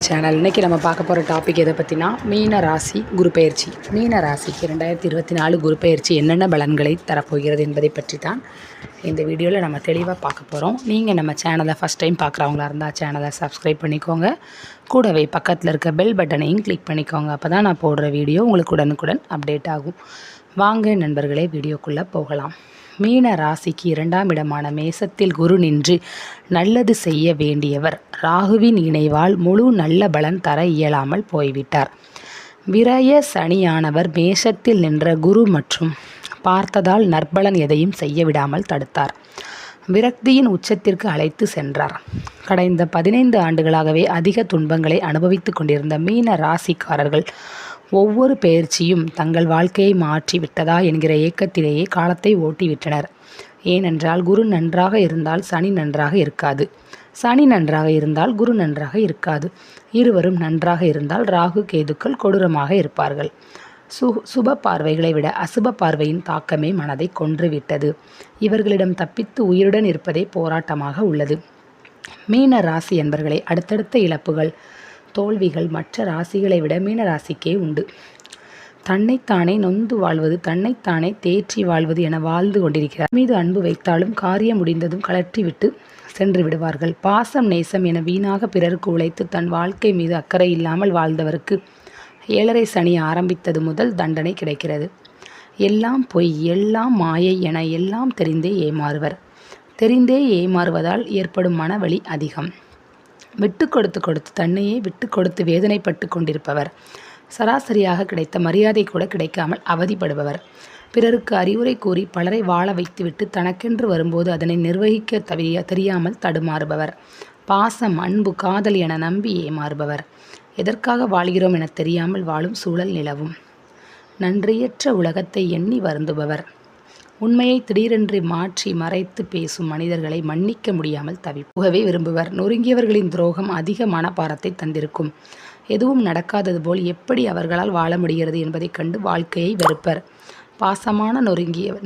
Channel இன்றைக்கி நம்ம பார்க்க போகிற டாபிக் எதை பற்றினா மீன ராசி குரு பெயர்ச்சி. மீன ராசிக்கு 2024 குரு பெயர்ச்சி என்னென்ன பலன்களை தரப்போகிறது என்பதை பற்றி தான் இந்த வீடியோவில் நம்ம தெளிவாக பார்க்க போகிறோம். நீங்கள் நம்ம சேனலை ஃபஸ்ட் டைம் பார்க்குறவங்களா இருந்தால் சேனலை சப்ஸ்கிரைப் பண்ணிக்கோங்க. கூடவே பக்கத்தில் இருக்க பெல் பட்டனையும் கிளிக் பண்ணிக்கோங்க. அப்போ தான் நான் போடுற வீடியோ உங்களுக்கு உடனுக்குடன் அப்டேட் ஆகும். வாங்க நண்பர்களே, வீடியோக்குள்ளே போகலாம். மீன ராசிக்கு 2ஆம் இடமான மேசத்தில் குரு நின்று நல்லது செய்ய வேண்டியவர் ராகுவின் இணைவால் முழு நல்ல பலன் தர இயலாமல் போய்விட்டார். விரய சனியானவர் மேஷத்தில் நின்ற குரு மற்றும் பார்த்ததால் நற்பலன் எதையும் செய்ய விடாமல் தடுத்தார். விரக்தியின் உச்சத்திற்கு அழைத்து சென்றார். கடந்த 15 ஆண்டுகளாகவே அதிக துன்பங்களை அனுபவித்து கொண்டிருந்த மீன ராசிக்காரர்கள் ஒவ்வொரு பெயர்ச்சியும் தங்கள் வாழ்க்கையை மாற்றி விட்டதா என்கிற ஏக்கத்திலேயே காலத்தை ஓட்டிவிட்டனர். ஏனென்றால் குரு நன்றாக இருந்தால் சனி நன்றாக இருக்காது, சனி நன்றாக இருந்தால் குரு நன்றாக இருக்காது, இருவரும் நன்றாக இருந்தால் ராகு கேதுக்கள் கொடூரமாக இருப்பார்கள். சுப பார்வைகளை விட அசுப பார்வையின் தாக்கமே மனதை கொன்றுவிட்டது. இவர்களிடம் தப்பித்து உயிருடன் இருப்பதே போராட்டமாக உள்ளது. மீன ராசி என்பவர்களை அடுத்தடுத்த இழப்புகள் தோல்விகள் மற்ற ராசிகளை விட மீன ராசிக்கே உண்டு. தன்னைத்தானே நொந்து வாழ்வது, தன்னைத்தானே தேற்றி வாழ்வது என வாழ்ந்து கொண்டிருக்கிறார். மீது அன்பு வைத்தாலும் காரியம் முடிந்ததும் கலற்றிவிட்டு சென்று விடுவார்கள். பாசம் நேசம் என வீணாக பிறருக்கு உழைத்து தன் வாழ்க்கை மீது அக்கறை இல்லாமல் வாழ்ந்தவருக்கு 7.5 சனி ஆரம்பித்தது முதல் தண்டனை கிடைக்கிறது. எல்லாம் பொய், எல்லாம் மாயை என எல்லாம் தெரிந்தே ஏமாறுவர். தெரிந்தே ஏமாறுவதால் ஏற்படும் மனவலி அதிகம். விட்டு கொடுத்து தன்னையே விட்டு கொடுத்து வேதனைப்பட்டு கொண்டிருப்பவர். சராசரியாக கிடைத்த மரியாதை கூட கிடைக்காமல் அவதிப்படுபவர். பிறருக்கு அறிவுரை கூறி பலரை வாழ வைத்துவிட்டு தனக்கென்று வரும்போது அதனை நிர்வகிக்க தெரியாமல் தடுமாறுபவர். பாசம் அன்பு காதல் என நம்பி ஏமாறுபவர். எதற்காக வாழ்கிறோம் என தெரியாமல் வாழும் சூழல் நிலவும். நன்றியற்ற உலகத்தை எண்ணி வருந்துபவர். உண்மையை திடீரென்று மாற்றி மறைத்து பேசும் மனிதர்களை மன்னிக்க முடியாமல் தவிப்புகவே விரும்புவர். நொறுங்கியவர்களின் துரோகம் அதிக மனப்பாரத்தை தந்திருக்கும். எதுவும் நடக்காதது போல் எப்படி அவர்களால் வாழ முடிகிறது என்பதைக் கண்டு வாழ்க்கையை வெறுப்பர். பாசமான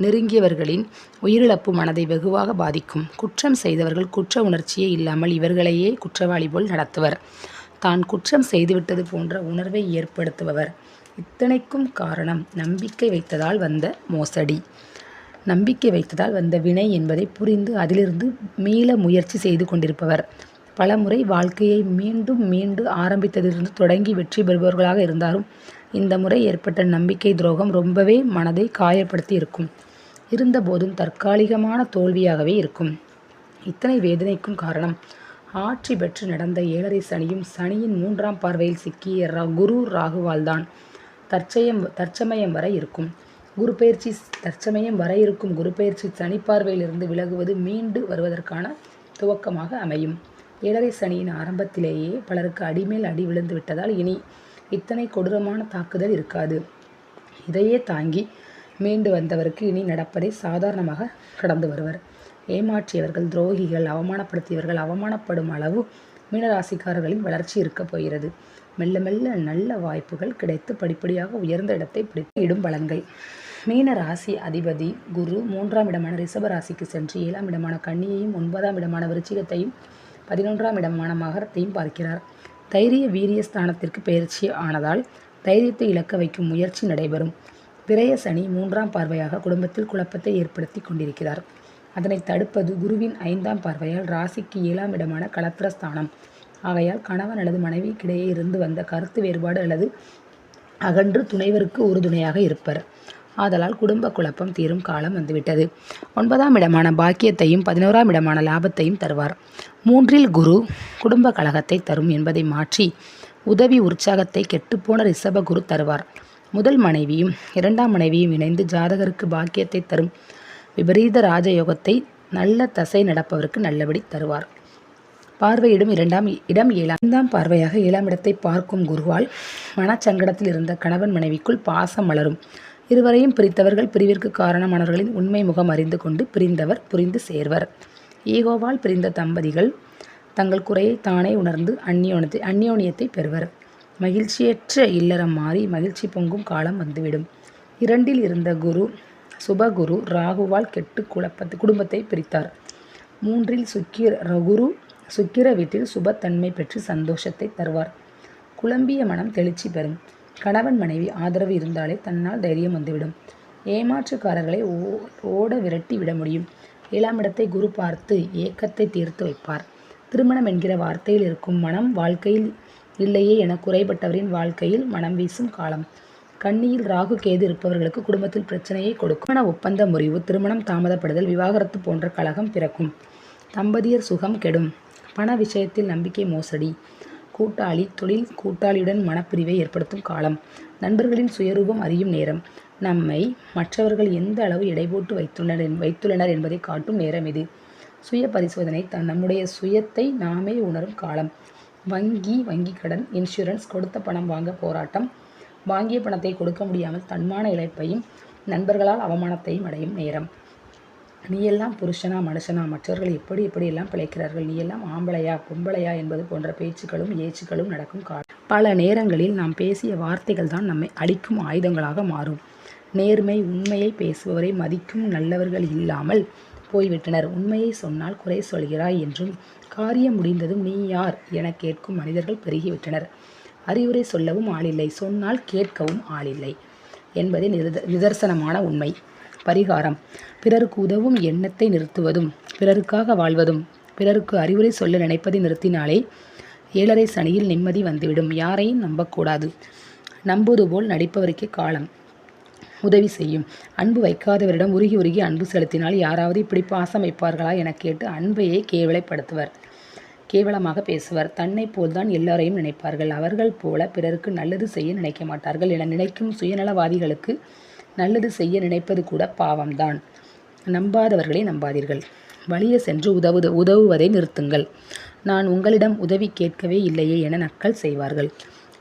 நெருங்கியவர்களின் உயிரிழப்பு மனதை வெகுவாக பாதிக்கும். குற்றம் செய்தவர்கள் குற்ற உணர்ச்சியே இல்லாமல் இவர்களையே குற்றவாளி போல் நடத்துவர். தான் குற்றம் செய்துவிட்டது போன்ற உணர்வை ஏற்படுத்துபவர். இத்தனைக்கும் காரணம் நம்பிக்கை வைத்ததால் வந்த மோசடி, நம்பிக்கை வைத்ததால் வந்த வினை என்பதை புரிந்து அதிலிருந்து மீள முயற்சி செய்து கொண்டிருப்பவர். பல முறை வாழ்க்கையை மீண்டு ஆரம்பித்ததிலிருந்து தொடங்கி வெற்றி பெறுபவர்களாக இருந்தாலும் இந்த முறை ஏற்பட்ட நம்பிக்கை துரோகம் ரொம்பவே மனதை காயப்படுத்தி இருக்கும். இருந்தபோதும் தற்காலிகமான தோல்வியாகவே இருக்கும். இத்தனை வேதனைக்கும் காரணம் ஆட்சி பெற்று நடந்த 7.5 சனியும் சனியின் 3ஆம் பார்வையில் சிக்கிய குரு ராகுவால்தான். தற்சமயம் வரை இருக்கும் குரு பெயர்ச்சி தற்சமயம் வர இருக்கும் குரு பெயர்ச்சி சனி பார்வையிலிருந்து விலகுவது மீண்டு வருவதற்கான துவக்கமாக அமையும். 7.5 சனியின் ஆரம்பத்திலேயே பலருக்கு அடிமேல் அடி விழுந்து விட்டதால் இனி இத்தனை கொடூரமான தாக்குதல் இருக்காது. இதையே தாங்கி மீண்டு வந்தவருக்கு இனி நடப்பதை சாதாரணமாக கடந்து வருவர். ஏமாற்றியவர்கள், துரோகிகள், அவமானப்படுத்தியவர்கள் அவமானப்படும் அளவு மீனராசிக்காரர்களின் வளர்ச்சி இருக்கப் போகிறது. மெல்ல மெல்ல நல்ல வாய்ப்புகள் கிடைத்து படிப்படியாக உயர்ந்த இடத்தை பிடித்து இடும் பலன்கள். மீன ராசி அதிபதி குரு 3ஆம் இடமான ரிஷப ராசிக்கு சென்று 7ஆம் இடமான கன்னியையும் 9ஆம் இடமான விருச்சிகத்தையும் 11ஆம் இடமான மகரத்தையும் பார்க்கிறார். தைரிய வீரிய ஸ்தானத்திற்கு பயிற்சி ஆனதால் தைரியத்தை இழக்க வைக்கும் முயற்சி நடைபெறும். விரய சனி 3ஆம் பார்வையாக குடும்பத்தில் குழப்பத்தை ஏற்படுத்தி கொண்டிருக்கிறார். அதனை தடுப்பது குருவின் 5ஆம் பார்வையால் ராசிக்கு 7ஆம் இடமான களத்திர ஸ்தானம். ஆகையால் கணவன் அல்லது மனைவிக்கிடையே இருந்து வந்த கருத்து வேறுபாடு அல்லது அகன்று துணைவருக்கு உறுதுணையாக இருப்பர். ஆதலால் குடும்ப குழப்பம் தீரும் காலம் வந்துவிட்டது. 9ஆம் இடமான பாக்கியத்தையும் 11ஆம் இடமான லாபத்தையும் தருவார். 3இல் குரு குடும்ப கலகத்தை தரும் என்பதை மாற்றி உதவி உற்சாகத்தை கெட்டுப்போன ரிஷப குரு தருவார். முதல் மனைவியும் 2ஆம் மனைவியும் இணைந்து ஜாதகருக்கு பாக்கியத்தை தரும் விபரீத ராஜயோகத்தை நல்ல தசை நடப்பவருக்கு நல்லபடி தருவார். பார்வையிடும் 2ஆம் இடம் 5ஆம் பார்வையாக 7ஆம் இடத்தை பார்க்கும் குருவால் மனச்சங்கடத்தில் இருந்த கணவன் மனைவிக்குள் பாசம் வளரும். இருவரையும் பிரித்தவர்கள் பிரிவிற்கு காரணமானவர்களின் உண்மை முகம் அறிந்து கொண்டு பிரிந்தவர் புரிந்து சேர்வர். ஈகோவால் பிரிந்த தம்பதிகள் தங்கள் குறையை தானே உணர்ந்து அந்யோன்யத்தை பெறுவர். மகிழ்ச்சியற்ற இல்லறம் மாறி மகிழ்ச்சி பொங்கும் காலம் வந்துவிடும். 2இல் இருந்த குரு சுபகுரு ராகுவால் கெட்டு குடும்பத்தை பிரித்தார். 3இல் குரு சுக்கிர வீட்டில் சுபத்தன்மை பெற்று சந்தோஷத்தை தருவார். குழம்பிய மனம் தெளிச்சி பெறும். கணவன் மனைவி ஆதரவு இருந்தாலே தன்னால் தைரியம் வந்துவிடும். ஏமாற்றுக்காரர்களை ஓட விரட்டி விட முடியும். 7ஆம் இடத்தை குரு பார்த்து ஏக்கத்தை தீர்த்து வைப்பார். திருமணம் என்கிற வார்த்தையில் இருக்கும் மனம் வாழ்க்கையில் இல்லையே என குறைபட்டவரின் வாழ்க்கையில் மனம் வீசும் காலம். கன்னியில் ராகு கேது இருப்பவர்களுக்கு குடும்பத்தில் பிரச்சனையை கொடுக்கும். திருமண ஒப்பந்த முறிவு, திருமணம் தாமதப்படுதல், விவாகரத்து போன்ற கலகம் பிறக்கும். தம்பதியர் சுகம் கெடும். பண விஷயத்தில் நம்பிக்கை மோசடி. கூட்டாளி தொழில் கூட்டாளியுடன் மனப்பிரிவை ஏற்படுத்தும் காலம். நண்பர்களின் சுயரூபம் அறியும் நேரம். நம்மை மற்றவர்கள் எந்த அளவு எடை போட்டு வைத்துள்ளனர் என்பதை காட்டும் நேரம் இது. சுய பரிசோதனை, நம்முடைய சுயத்தை நாமே உணரும் காலம். வங்கி கடன், இன்சூரன்ஸ், கொடுத்த பணம் வாங்க போராட்டம், வாங்கிய பணத்தை கொடுக்க முடியாமல் தன்மான இழப்பையும் நண்பர்களால் அவமானத்தையும் அடையும் நேரம். நீ எல்லாம் புருஷனா மனுஷனா, மற்றவர்கள் எப்படியெல்லாம் பிழைக்கிறார்கள், நீ எல்லாம் ஆம்பளையா பொம்பளையா என்பது போன்ற பேச்சுக்களும் ஏச்சுக்களும் நடக்கும் காலம். பல நேரங்களில் நாம் பேசிய வார்த்தைகள் தான் நம்மை அழிக்கும் ஆயுதங்களாக மாறும். நேர்மை, உண்மையை பேசுபவரை மதிக்கும் நல்லவர்கள் இல்லாமல் போய்விட்டனர். உண்மையை சொன்னால் குறை சொல்கிறாய் என்றும், காரியம் முடிந்ததும் நீ யார் என கேட்கும் மனிதர்கள் பெருகிவிட்டனர். அறிவுரை சொல்லவும் ஆளில்லை, சொன்னால் கேட்கவும் ஆளில்லை என்பதே நிதர்சனமான உண்மை. பரிகாரம்: பிறருக்கு உதவும் எண்ணத்தை நிறுத்துவதும், பிறருக்காக வாழ்வதும். பிறருக்கு அறிவுரை சொல்ல நினைப்பதை நிறுத்தினாலே 7.5 சனியில் நிம்மதி வந்துவிடும். யாரையும் நம்பக்கூடாது. நம்புவது போல் நடிப்பவருக்கே காலம் உதவி செய்யும். அன்பு வைக்காதவரிடம் உருகி அன்பு செலுத்தினால் யாராவது இப்படி பாசம் வைப்பார்களா என கேட்டு அன்பையே கேவலமாக பேசுவர். தன்னை போல்தான் எல்லாரையும் நினைப்பார்கள். அவர்கள் போல பிறருக்கு நல்லது செய்ய நினைக்க மாட்டார்கள் என நினைக்கும் சுயநலவாதிகளுக்கு நல்லது செய்ய நினைப்பது கூட பாவம்தான். நம்பாதவர்களை நம்பாதீர்கள். வலிய சென்று உதவுவதை நிறுத்துங்கள். நான் உங்களிடம் உதவி கேட்கவே இல்லையே என நக்கல் செய்வார்கள்.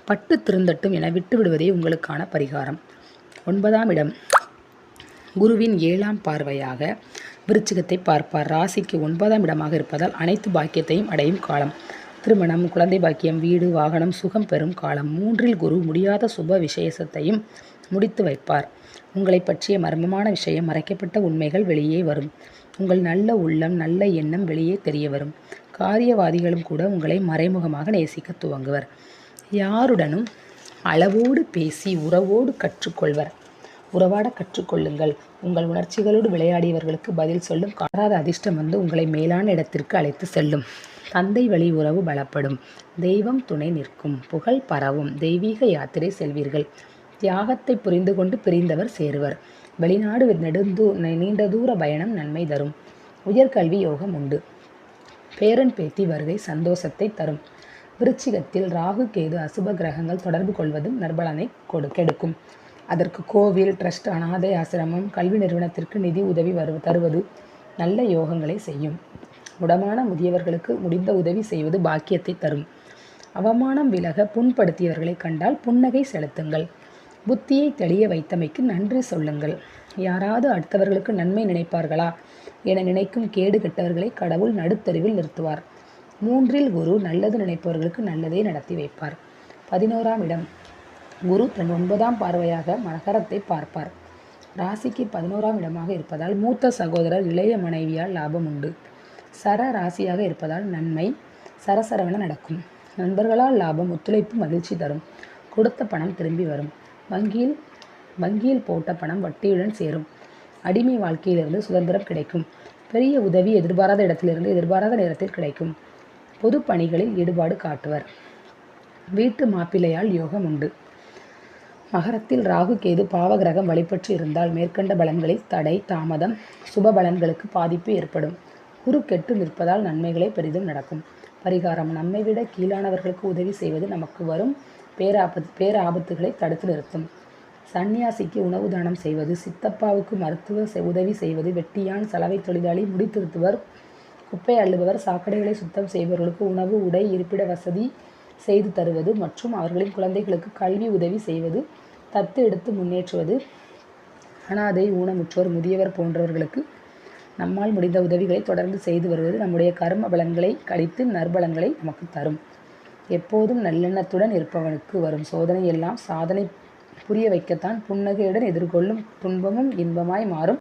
பட்டு திருந்தட்டும் என விட்டுவிடுவதே உங்களுக்கான பரிகாரம். 9ஆம் இடம் குருவின் 7ஆம் பார்வையாக விருச்சிகத்தை பார்ப்பார். ராசிக்கு 9ஆம் இடமாக இருப்பதால் அனைத்து பாக்கியத்தையும் அடையும் காலம். திருமணம், குழந்தை பாக்கியம், வீடு, வாகனம், சுகம் பெறும் காலம். 3இல் குரு முடியாத சுப விசேஷத்தையும் முடித்து வைப்பார். உங்களை பற்றிய மர்மமான விஷயம், மறைக்கப்பட்ட உண்மைகள் வெளியே வரும். உங்கள் நல்ல உள்ளம், நல்ல எண்ணம் வெளியே தெரிய வரும். காரியவாதிகளும் கூட உங்களை மறைமுகமாக நேசிக்க துவங்குவர். யாருடனும் அளவோடு பேசி உறவாட கற்றுக்கொள்ளுங்கள். உங்கள் உணர்ச்சிகளோடு விளையாடியவர்களுக்கு பதில் சொல்லும். காணாத அதிர்ஷ்டம் வந்து உங்களை மேலான இடத்திற்கு அழைத்து செல்லும். தந்தை வழி உறவு பலப்படும். தெய்வம் துணை நிற்கும். புகழ் பரவும். தெய்வீக யாத்திரை செல்வீர்கள். தியாகத்தை புரிந்து கொண்டு பிரிந்தவர் சேருவர். வெளிநாடு நீண்ட தூர பயணம் நன்மை தரும். உயர்கல்வி யோகம் உண்டு. பேரன் பேத்தி வருகை சந்தோஷத்தை தரும். விருச்சிகத்தில் ராகு கேது அசுப கிரகங்கள் தொடர்பு கொள்வதும் நற்பலனை கெடுக்கும். அதற்கு கோவில், ட்ரஸ்ட், அனாதை ஆசிரமம், கல்வி நிறுவனத்திற்கு நிதி உதவி தருவது நல்ல யோகங்களை செய்யும். முடமான முதியவர்களுக்கு முடிந்த உதவி செய்வது பாக்கியத்தை தரும். அவமானம் விலக புண்படுத்தியவர்களை கண்டால் புன்னகை செலுத்துங்கள். புத்தியை தெளிய வைத்தமைக்கு நன்றி சொல்லுங்கள். யாராவது அடுத்தவர்களுக்கு நன்மை நினைப்பார்களா என நினைக்கும் கேடு கெட்டவர்களை கடவுள் நடுத்தருவில் நிறுத்துவார். 3இல் குரு நல்லது நினைப்பவர்களுக்கு நல்லதே நடத்தி வைப்பார். 11ஆம் இடம் குரு தன் 9ஆம் பார்வையாக மகரத்தை பார்ப்பார். ராசிக்கு 11ஆம் இடமாக இருப்பதால் மூத்த சகோதரர், இளைய மனைவியால் லாபம் உண்டு. சர ராசியாக இருப்பதால் நன்மை சரசரவென நடக்கும். நண்பர்களால் லாபம், ஒத்துழைப்பு மகிழ்ச்சி தரும். கொடுத்த பணம் திரும்பி வரும். வங்கியில் போட்ட பணம் வட்டியுடன் சேரும். அடிமை வாழ்க்கையிலிருந்து சுதந்திரம் கிடைக்கும். பெரிய உதவி எதிர்பாராத இடத்திலிருந்து எதிர்பாராத நேரத்தில் கிடைக்கும். பொது பணிகளில் ஈடுபாடு காட்டுவர். வீட்டு மாப்பிள்ளையால் யோகம் உண்டு. மகரத்தில் ராகு கேது பாவகிரகம் வழிபட்டு இருந்தால் மேற்கண்ட பலன்களில் தடை, தாமதம், சுப பலன்களுக்கு பாதிப்பு ஏற்படும். குரு கெட்டு நிற்பதால் நன்மைகளே பெரிதும் நடக்கும். பரிகாரம்: நம்மை விட கீழானவர்களுக்கு உதவி செய்வது நமக்கு வரும் பேராபத்துகளை தடுத்து நிறுத்தும். சன்னியாசிக்கு உணவு தானம் செய்வது, சித்தப்பாவுக்கு மருத்துவ உதவி செய்வது, வெட்டியான், சலவை தொழிலாளி, முடி திருத்துவர், குப்பை அள்ளுபவர், சாக்கடைகளை சுத்தம் செய்பவர்களுக்கு உணவு, உடை, இருப்பிட வசதி செய்து தருவது மற்றும் அவர்களின் குழந்தைகளுக்கு கல்வி உதவி செய்வது, தத்து எடுத்து முன்னேற்றுவது, அனாதை, ஊனமுற்றோர், முதியவர் போன்றவர்களுக்கு நம்மால் முடிந்த உதவிகளை தொடர்ந்து செய்து வருவது நம்முடைய கர்ம பலன்களை கழித்து நற்பலன்களை நமக்கு தரும். எப்போதும் நல்லெண்ணத்துடன் இருப்பவனுக்கு வரும் சோதனை எல்லாம் சாதனை புரிய வைக்கத்தான் புன்னகையுடன் எதிர்கொள்ளும் துன்பமும் இன்பமாய் மாறும்.